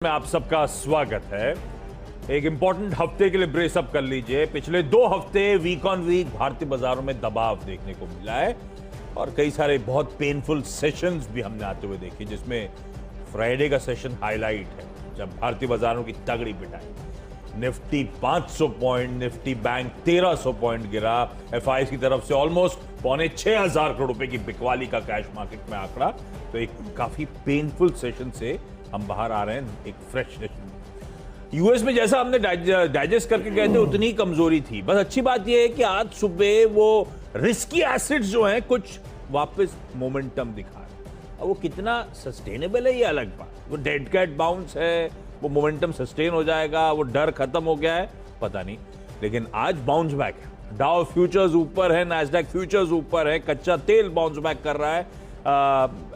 में आप सबका स्वागत है। एक इंपॉर्टेंट हफ्ते के लिए ब्रेसअप कर लीजिए। पिछले 2 हफ्ते वीक ऑन वीक भारतीय बाजारों में दबाव देखने को मिला है और कई सारे बहुत पेनफुल सेशंस भी हमने आते हुए देखे, जिसमें फ्राइडे का सेशन हाईलाइट है जब भारतीय बाजारों की तगड़ी पिटाई। Nifty 500 point, Nifty bank 1300 point गिरा। एफआईआई की तरफ से ऑलमोस्ट 6,500 करोड़ रुपए की बिकवाली का कैश मार्केट में आंकड़ा। तो एक काफी पेनफुल सेशन से हम बाहर आ रहे हैं एक फ्रेश सेशन। यूएस में जैसा हमने डाइजेस्ट करके गए थे उतनी कमजोरी थी। बस अच्छी बात यह है कि आज सुबह वो रिस्की एसेट्स जो हैं कुछ वापस मोमेंटम दिखा रहे हैं। अब वो कितना सस्टेनेबल है ये अलग बात। वो डेड कैट बाउंस है, वो मोमेंटम सस्टेन हो जाएगा, वो डर खत्म हो गया है, पता नहीं। लेकिन आज बाउंस बैक है। डाउ फ्यूचर्स ऊपर है, नैस्डैक फ्यूचर्स ऊपर है, कच्चा तेल बाउंस बैक कर रहा है।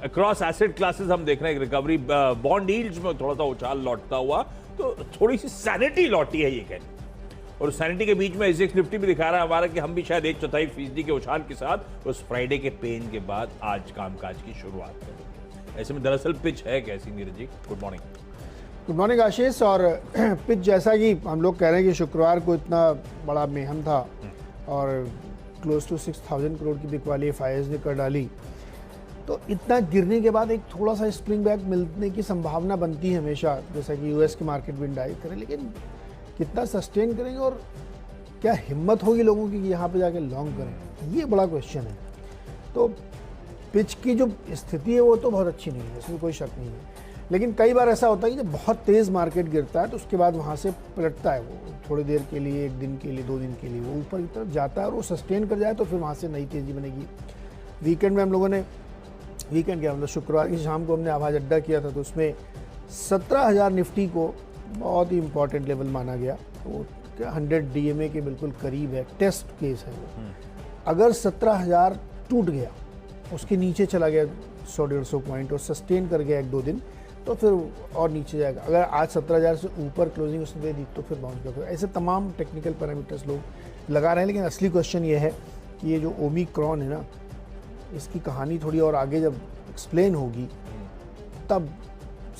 अक्रॉस एसेट क्लासेस हम देख रहे हैं रिकवरी। बॉन्ड यील्ड्स में थोड़ा सा उछाल लौटता हुआ, तो थोड़ी सी सैनिटी लौटी है ये कहने। और सैनिटी के बीच में एसएक्स निफ्टी भी दिखा रहा है हमारा कि हम भी शायद 1/4% के उछाल के साथ उस फ्राइडे के पेन के बाद आज कामकाज की शुरुआत करेंगे। ऐसे में दरअसल पिच है कैसी Neeraj ji? Good morning. Good morning Ashish. और पिच जैसा कि हम लोग कह रहे हैं कि शुक्रवार को इतना बड़ा मेहम था और क्लोज टू 6,000 करोड़ की बिकवाली एफआईआई ने कर डाली, तो इतना गिरने के बाद एक थोड़ा सा स्प्रिंग बैक मिलने की संभावना बनती है हमेशा, जैसा कि यूएस की मार्केट भी इंडाइव करें। लेकिन कितना सस्टेन करेंगे और क्या हिम्मत होगी लोगों की कि यहाँ पे जाके लॉन्ग करें, ये बड़ा क्वेश्चन है। तो पिच की जो स्थिति है वो तो बहुत अच्छी नहीं है, इसमें कोई शक नहीं है। लेकिन कई बार ऐसा होता है कि जब बहुत तेज़ मार्केट गिरता है तो उसके बाद वहाँ से पलटता है वो थोड़ी देर के लिए, 1 दिन के लिए, 2 दिन के लिए वो ऊपर की तरफ जाता है और वो सस्टेन कर जाए तो फिर वहाँ से नई तेज़ी बनेगी। वीकेंड में हम लोगों ने मतलब शुक्रवार की शाम को हमने आवाज अड्डा किया था, तो उसमें 17,000 निफ्टी को बहुत ही इंपॉर्टेंट लेवल माना गया। वो 100 डीएमए के बिल्कुल करीब है, टेस्ट केस है वो। अगर 17,000 टूट गया, उसके नीचे चला गया 100-150 पॉइंट और सस्टेन कर गया 1-2 दिन, तो फिर और नीचे जाएगा। अगर आज 17,000 से ऊपर क्लोजिंग उसने दे दी तो फिर बाउंस बैक होगा। ऐसे तमाम टेक्निकल पैरामीटर्स लोग लगा रहे हैं। लेकिन असली क्वेश्चन ये है कि ये जो ओमिक्रॉन है ना, इसकी कहानी थोड़ी और आगे जब एक्सप्लेन होगी तब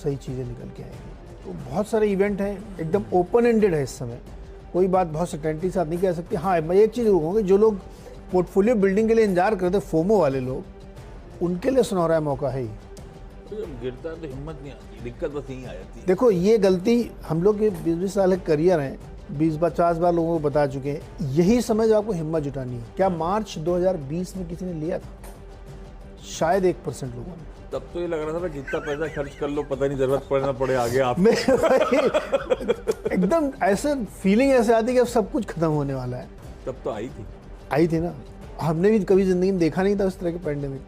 सही चीज़ें निकल के आएंगी। तो बहुत सारे इवेंट हैं, एकदम ओपन एंडेड है इस समय, कोई बात बहुत सर्टेनिटी के साथ नहीं कह सकती। हाँ, मैं एक चीज़ कहूँगा, जो लोग पोर्टफोलियो बिल्डिंग के लिए इंतजार करते, फोमो वाले लोग, उनके लिए सुनहरा मौका है ही। जब गिरता है तो हिम्मत नहीं आती, दिक्कत बस यहीं आ जाती है। देखो, ये गलती हम लोग के 20-20 साल के करियर हैं, 20-50 बार लोगों को बता चुके हैं। यही समय जब आपको हिम्मत जुटानी है। क्या मार्च 2020 में किसी ने लिया था? शायद 1% लोगों ने। तब तो ये लग रहा था ना, जितना पैसा खर्च कर लो पता नहीं जरूरत पड़े ना पड़े आगे आप एकदम ऐसे फीलिंग ऐसे आती कि अब सब कुछ खत्म होने वाला है। तब तो आई थी ना। हमने भी कभी जिंदगी में देखा नहीं था उस तरह के पैंडेमिक।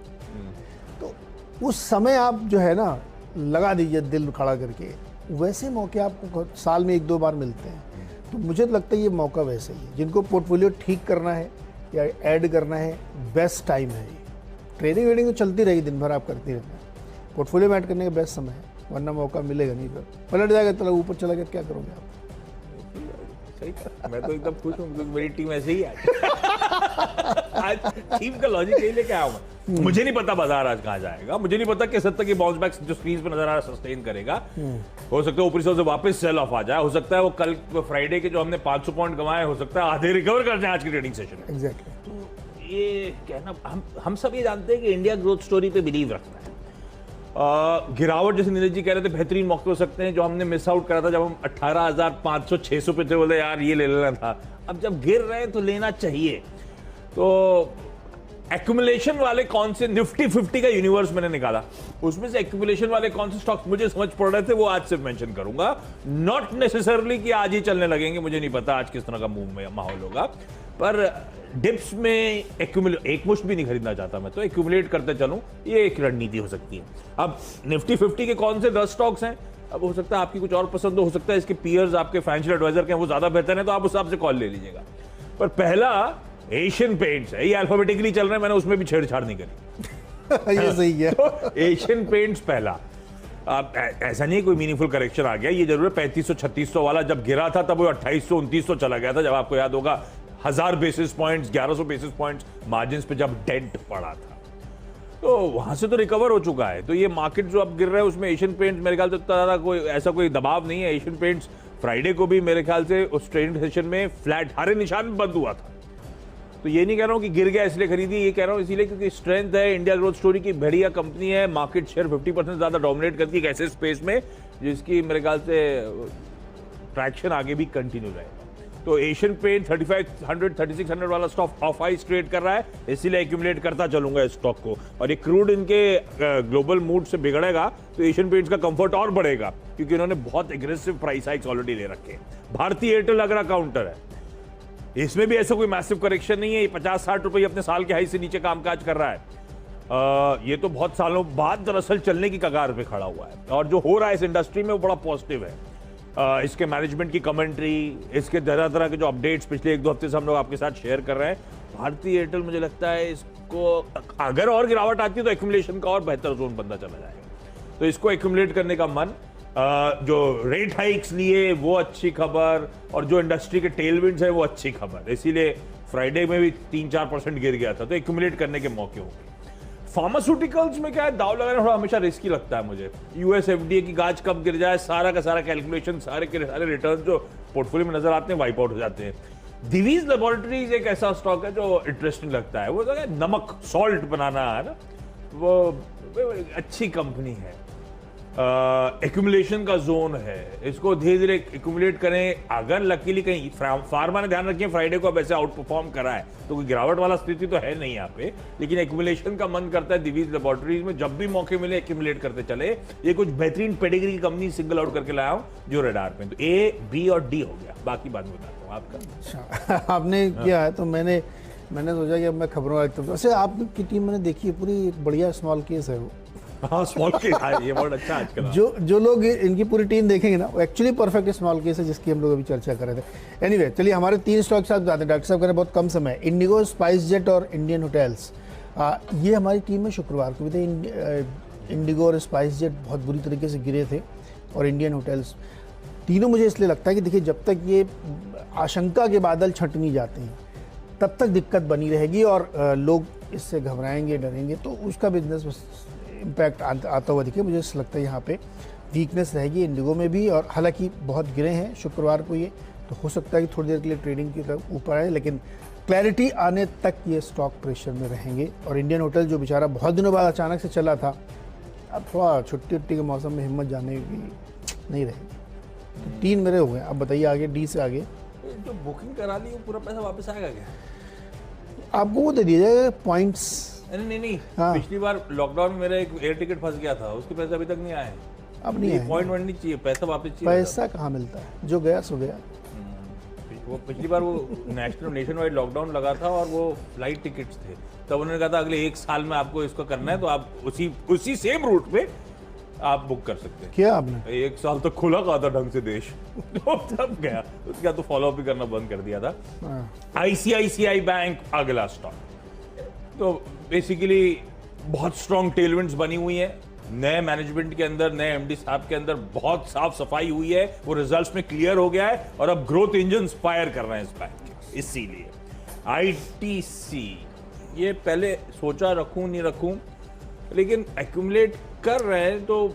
तो उस समय आप जो है ना, लगा दीजिए दिल खड़ा करके। वैसे मौके आपको साल में 1-2 बार मिलते हैं। तो मुझे लगता है ये मौका वैसे ही है। जिनको पोर्टफोलियो ठीक करना है या ऐड करना है, बेस्ट टाइम है ये। ट्रेडिंग वेडिंग तो चलती रहेगी, दिन भर आप करते रहना है। पोर्टफोलियो में ऐड करने का बेस्ट समय है, वरना मौका मिलेगा नहीं। फिर पलट जाएगा, तो ऊपर चला गया, क्या करोगे आप? सही। मैं तो एकदम खुश हूँ क्योंकि मेरी टीम ऐसे ही है। आज टीम का लॉजिक यही लेके आया हूँ। मुझे नहीं पता बाजार आज कहाँ जाएगा, मुझे नहीं पता किस हद तक ये बाउंस बैक जो स्क्रीन पे नजर आ रहा है सस्टेन करेगा। हो सकता है ऊपरी से वापस सेल ऑफ आ जाए, हो सकता है वो कल फ्राइडे के जो हमने 500 पॉइंट कमाए, हो सकता है आधे रिकवर कर जाए आज की ट्रेडिंग सेशन में। एग्जैक्टली। ये कहना, हम सब ये जानते हैं कि इंडिया ग्रोथ स्टोरी पे बिलीव रखता है। गिरावट जैसे नीरज जी कह रहे थे, बेहतरीन मौके हो सकते हैं जो हमने मिस आउट करा था जब हम 18,500-600 पे थे, बोले यार ये ले लेना था। अब जब गिर रहे हैं तो लेना चाहिए। तो एक्यूमुलेशन वाले कौन से, निफ्टी 50 का यूनिवर्स मैंने निकाला, उसमें से एक्यूमुलेशन वाले कौन से स्टॉक्स मुझे समझ पड़ रहे थे वो आज सिर्फ मेंशन करूंगा। नॉट नेसेसरली कि आज ही चलने लगेंगे, मुझे नहीं पता आज किस तरह का मूव में माहौल होगा, पर डिप्स में एक मुश्त भी नहीं खरीदना चाहता मैं, तो एक्यूमुलेट करते चलूं, ये एक रणनीति हो सकती है। अब निफ्टी 50 के कौन से 10 स्टॉक्स हैं, अब हो सकता है आपकी कुछ और पसंद हो सकता है इसके पीयर्स आपके फाइनेंशियल एडवाइजर के हैं वो ज्यादा बेहतर है, तो आप उस हिसाब से कॉल ले लीजिएगा। पर पहला एशियन पेंट्स है, ये अल्फाबेटिकली चल रहे हैं, मैंने उसमें भी छेड़छाड़ नहीं करी। ये सही है। तो एशियन पेंट्स पहला। ऐसा नहीं कोई मीनिंगफुल करेक्शन आ गया, ये जरूर है 3500-3600 वाला जब गिरा था तब वो 2800-2900 चला गया था, जब आपको याद होगा 1000 basis points, 1100 basis points margin पे जब डेंट पड़ा था। तो वहां से तो रिकवर हो चुका है। तो ये मार्केट जो अब गिर रहा है उसमें एशियन पेंट्स मेरे ख्याल से इतना ज़्यादा कोई ऐसा कोई दबाव नहीं है। एशियन पेंट्स फ्राइडे को भी मेरे ख्याल से उस ट्रेडिंग सेशन में फ्लैट हरे निशान में बंद हुआ था। तो ये नहीं कह रहा हूँ कि गिर गया इसलिए खरीदी, ये कह रहा हूँ इसीलिए क्योंकि स्ट्रेंथ है, इंडिया ग्रोथ स्टोरी की बढ़िया कंपनी है, मार्केट शेयर 50% ज़्यादा डोमिनेट करती है एक ऐसे स्पेस में जिसकी मेरे ख्याल से ट्रैक्शन आगे भी कंटिन्यू रहेगा। तो एशियन पेंट 3500 3600 वाला स्टॉक ऑफ हाइस ट्रेड कर रहा है, इसीलिए एक्यूमुलेट करता चलूंगा इस स्टॉक को। और ये क्रूड इनके ग्लोबल मूड से बिगड़ेगा तो एशियन पेंट्स का कंफर्ट और बढ़ेगा क्योंकि उन्होंने बहुत एग्रेसिव प्राइस हाइक्स ऑलरेडी ले रखे हैं। भारतीय एयरटेल अगला काउंटर है, इसमें भी ऐसा कोई मैसिव करेक्शन नहीं है। ये 50-60 रुपए अपने साल के हाई से नीचे कामकाज कर रहा है। ये तो बहुत सालों बाद दरअसल चलने की कगार पे खड़ा हुआ है और जो हो रहा है इस इंडस्ट्री में वो बड़ा पॉजिटिव है। इसके मैनेजमेंट की कमेंट्री, इसके तरह के जो अपडेट्स पिछले 1-2 हफ्ते से हम लोग आपके साथ शेयर कर रहे हैं। भारतीय एयरटेल मुझे लगता है इसको अगर और गिरावट आती है तो एक्यूमुलेशन का और बेहतर जोन बनता चला जाएगा। तो इसको एक्यूमुलेट करने का मन, जो रेट हाइक्स लिए वो अच्छी खबर और जो इंडस्ट्री के टेलविंड्स है वो अच्छी खबर, इसीलिए फ्राइडे में भी 3-4% गिर गया था। तो एक्यूमुलेट करने के मौके होंगे। फार्मास्यूटिकल्स में क्या है, दाव लगाना थोड़ा हमेशा रिस्की लगता है मुझे। यूएस एफडीए की गाज कब गिर जाए, सारा का सारा कैलकुलेशन, सारे के सारे रिटर्न जो पोर्टफोलियो में नजर आते हैं वाइप आउट हो जाते हैं। दिवीज लेबोरेटरीज एक ऐसा स्टॉक है जो इंटरेस्टिंग लगता है। वो नमक सॉल्ट बनाना है ना, वो अच्छी कंपनी है, एक्यूमुलेशन का जोन है, इसको धीरे धीरे एक्यूमुलेट करें। अगर लकीली कहीं फार्मा ने ध्यान रखिए फ्राइडे को अब ऐसे आउट परफॉर्म करा है तो कोई गिरावट वाला स्थिति तो है नहीं यहाँ पे, लेकिन एक्यूमुलेशन का मन करता है दिवीज लेबोरेटरीज में जब भी मौके मिले एक्यूमुलेट करते चले। ये कुछ बेहतरीन पेडिग्री की कंपनी सिंगल आउट करके लाया हूँ जो रडार पे। तो ए, बी और डी हो गया, बाकी बाद में बताता हूँ आपका। अच्छा आपने किया है तो मैंने सोचा कि अब मैं खबरों वाली तरफ। वैसे आपकी टीम मैंने देखी है पूरी, एक बढ़िया स्मॉल केस है वो। हाँ स्मॉल केस, ये बहुत अच्छा आजकल। जो लोग इनकी पूरी टीम देखेंगे ना वो एक्चुअली परफेक्ट स्मॉल केस है जिसकी हम लोग अभी चर्चा कर रहे थे। एनीवे चलिए हमारे 3 स्टॉक साथ जाते हैं, डॉक्टर साहब करें बहुत कम समय। इंडिगो, स्पाइस जेट और इंडियन होटल्स, ये हमारी टीम में शुक्रवार को भी थे। इंडिगो और स्पाइस जेट बहुत बुरी तरीके से गिरे थे और इंडियन होटल्स, तीनों मुझे इसलिए लगता है कि देखिए जब तक ये आशंका के बादल छंट नहीं जाते हैं तब तक दिक्कत बनी रहेगी और लोग इससे घबराएंगे, डरेंगे, तो उसका बिजनेस इम्पैक्ट आता हुआ दिखे। मुझे ऐसा लगता है यहाँ पे वीकनेस रहेगी इंडिगो में भी। और हालांकि बहुत गिरे हैं शुक्रवार को ये, तो हो सकता है कि थोड़ी देर के लिए ट्रेडिंग की तरफ ऊपर आए, लेकिन क्लैरिटी आने तक ये स्टॉक प्रेशर में रहेंगे। और इंडियन होटल जो बेचारा बहुत दिनों बाद अचानक से चला था, अब थोड़ा छुट्टी उट्टी के मौसम में हिम्मत जाने की नहीं रहेगी। तो 3 मेरे हो गए, अब बताइए आगे, डी से आगे। जो बुकिंग करा ली वो पूरा पैसा वापस आएगा क्या? आपको वो दे दिया जाएगा पॉइंट्स। नहीं हाँ। पिछली बार लॉकडाउन में मेरा एक एयर टिकट फंस गया था, उसके पैसे अभी तक नहीं आए। अब नहीं है, पॉइंट नहीं चाहिए, पैसा वापस चाहिए। पैसा कहाँ मिलता है, जो गया सो गया। वो पिछली बार वो नेशन वाइड लॉकडाउन लगा था और वो फ्लाइट टिकट्स थे, तब उन्होंने कहा था अगले 1 साल में आपको इसको करना है तो आप उसी सेम रूट पे आप बुक कर सकते हैं। किया आपने? 1 साल तक खुला कहा था ढंग से देश, तो तब गया, उसके बाद तो फॉलो अप भी करना बंद कर दिया था। आईसीआईसीआई बैंक अगला स्टॉक, तो बेसिकली बहुत स्ट्रॉन्ग टेलविंड्स बनी हुई है, नए मैनेजमेंट के अंदर, नए एमडी साहब के अंदर बहुत साफ सफाई हुई है, वो रिजल्ट्स में क्लियर हो गया है और अब ग्रोथ इंजन फायर कर रहे हैं इस बैंक के। इसीलिए आईटीसी, ये पहले सोचा रखूं नहीं रखूं, लेकिन एक्यूमुलेट कर रहे हैं तो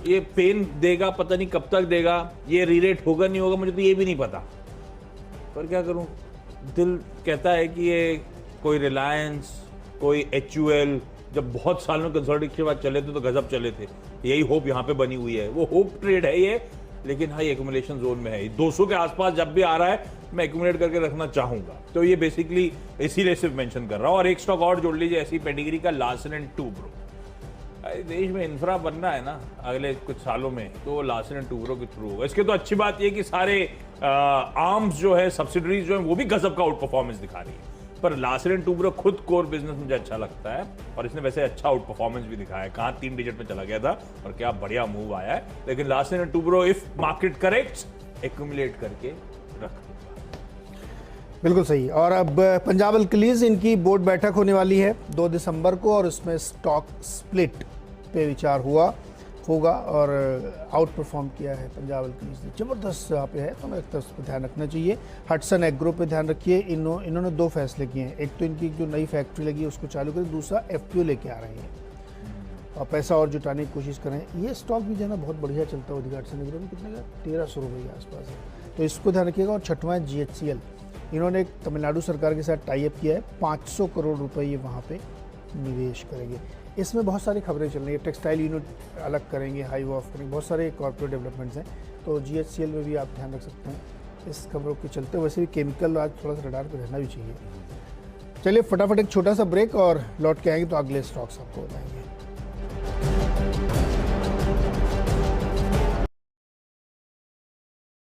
ये पेन देगा, पता नहीं कब तक देगा, ये रीरेट होगा नहीं होगा मुझे तो ये भी नहीं पता, पर क्या करूं, दिल कहता है कि ये कोई रिलायंस, कोई HUL जब बहुत सालों कंसल्टिंग के बाद चले थे तो गजब चले थे, यही होप यहाँ पे बनी हुई है। वो होप ट्रेड है ये, लेकिन हाई एक्यूमुलेशन जोन में है। 200 के आसपास जब भी आ रहा है मैं एक्यूमुलेट करके रखना चाहूंगा, तो ये बेसिकली इसीलिए सिर्फ मेंशन कर रहा हूँ। और एक स्टॉक और जोड़ लीजिए ऐसी पेडिग्री का, लार्सन & टूब्रो। देश में इंफ्रा बनना है ना अगले कुछ सालों में, तो लार्सन & टूब्रो के थ्रू होगा। इसके तो अच्छी बात ये कि सारे आर्म्स जो है, सब्सिडरीज जो है, वो भी गजब का आउट परफॉर्मेंस दिखा रही है। पर लार्सन & टूब्रो खुद कोर बिजनेस मुझे अच्छा लगता है और इसने वैसे अच्छा आउट परफॉर्मेंस भी दिखाया है। कहाँ 3 डिजिट में चला गया था और क्या बढ़िया मूव आया है। लेकिन Larsen & Toubro if market corrects accumulate करके रख दूंगा। बिल्कुल सही। और अब पंजाब अल्कलीज, इनकी बोर्ड बैठक होने वाली है 2 दिसंबर को और उसमें स्टॉक स्प्लिट पे विचार हुआ। होगा और आउट परफॉर्म किया है पंजाब अल्कलीज ने, ज़बरदस्त यहाँ पे है, तो मैं लगता है उस पर ध्यान रखना चाहिए। हटसन एग्रो पे ध्यान रखिए, इन्होंने 2 फैसले किए हैं, एक तो इनकी जो नई फैक्ट्री लगी है उसको चालू करें, दूसरा FPO लेके आ रहे हैं और पैसा और जुटाने की कोशिश करें। ये स्टॉक भी जो है ना बहुत बढ़िया चलता है, हटसन एग्रो में कितने का 1300 रुपये के आसपास है, तो इसको ध्यान रखिएगा। और छठवां GHCL, इन्होंने एक तमिलनाडु सरकार के साथ टाई अप किया है, 500 करोड़ रुपए ये वहाँ पे निवेश करेंगे। इसमें बहुत सारी खबरें चल रही है, टेक्सटाइल यूनिट अलग करेंगे, हाईवे ऑफ करेंगे, बहुत सारे कॉर्पोरेट डेवलपमेंट्स हैं, तो GHCL में भी आप ध्यान रख सकते हैं इस खबरों के चलते। वैसे भी केमिकल आज थोड़ा सा रडार पर रहना भी चाहिए। चलिए फटाफट एक छोटा सा ब्रेक और लौट के आएंगे तो अगले स्टॉक्स आपको बताएंगे।